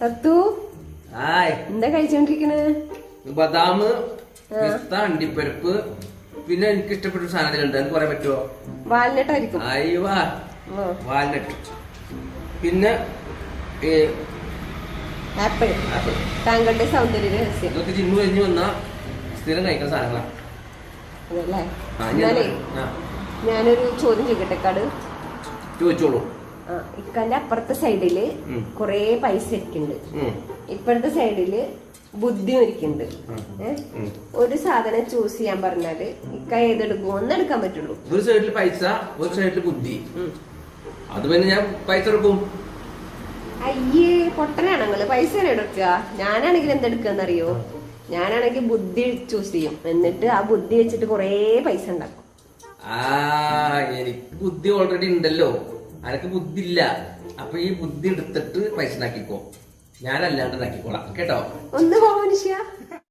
സത്തു എന്താ കഴിച്ചോണ്ടിരിക്കണേ? ബദാം, പിസ്ത, അണ്ടിപ്പരിപ്പ്, പിന്നെ എനിക്ക് ഇഷ്ടപ്പെട്ട സാധനങ്ങളുണ്ട്. അത് പറയാൻ പറ്റുമോ? വാൽനട്ട് ആയിരിക്കും. അയ്യവാ, വാൽനട്ട്. പിന്നെ ആപ്പിൾ. താങ്കളുടെ സൗന്ദര്യ രഹസ്യം. ഇതൊക്കെ ജിമ്മ് കഴിഞ്ഞ് വന്ന സ്ഥിരം കഴിക്കുന്ന സാധനങ്ങളാ. അതല്ലേ? ഞാനൊരു ചോദ്യം ചോദിക്കട്ടെ കാട്? ചോദിച്ചോളൂ. ഇക്കാന്റെ അപ്പുറത്തെ സൈഡില് കൊറേ പൈസ ഇരിക്കുന്നുണ്ട്, ഇപ്പഴത്തെ സൈഡില് ബുദ്ധി ഇരിക്കുന്നുണ്ട്. ഒരു സാധനം ചൂസ് ചെയ്യാൻ പറഞ്ഞാല് ഇക്ക ഏതെടുക്കും? ഒന്നെടുക്കാൻ പറ്റുള്ളൂ. ഒരു സൈഡിൽ പൈസ, ഒരു സൈഡിൽ ബുദ്ധി. അത് പിന്നെ ഞാൻ പൈസ എടുക്കും. അയ്യേ പൊട്ടനാണെങ്കില് പൈസ എടുക്കുക. ഞാനാണെങ്കിൽ എന്തെടുക്കാന്നറിയോ? ഞാനാണെങ്കിൽ ബുദ്ധി ചൂസ് ചെയ്യും. എന്നിട്ട് ആ ബുദ്ധി വെച്ചിട്ട് കൊറേ പൈസ ഉണ്ടാക്കും. എനിക്ക് ബുദ്ധി ഓൾറെഡി ഉണ്ടല്ലോ, അനക്ക് ബുദ്ധി ഇല്ല. അപ്പൊ ഈ ബുദ്ധി എടുത്തിട്ട് പൈസ ഉണ്ടാക്കിക്കോ, ഞാനല്ലാണ്ട് ഉണ്ടാക്കിക്കോളാം കേട്ടോ. ഒന്ന് പോ മനുഷ്യ.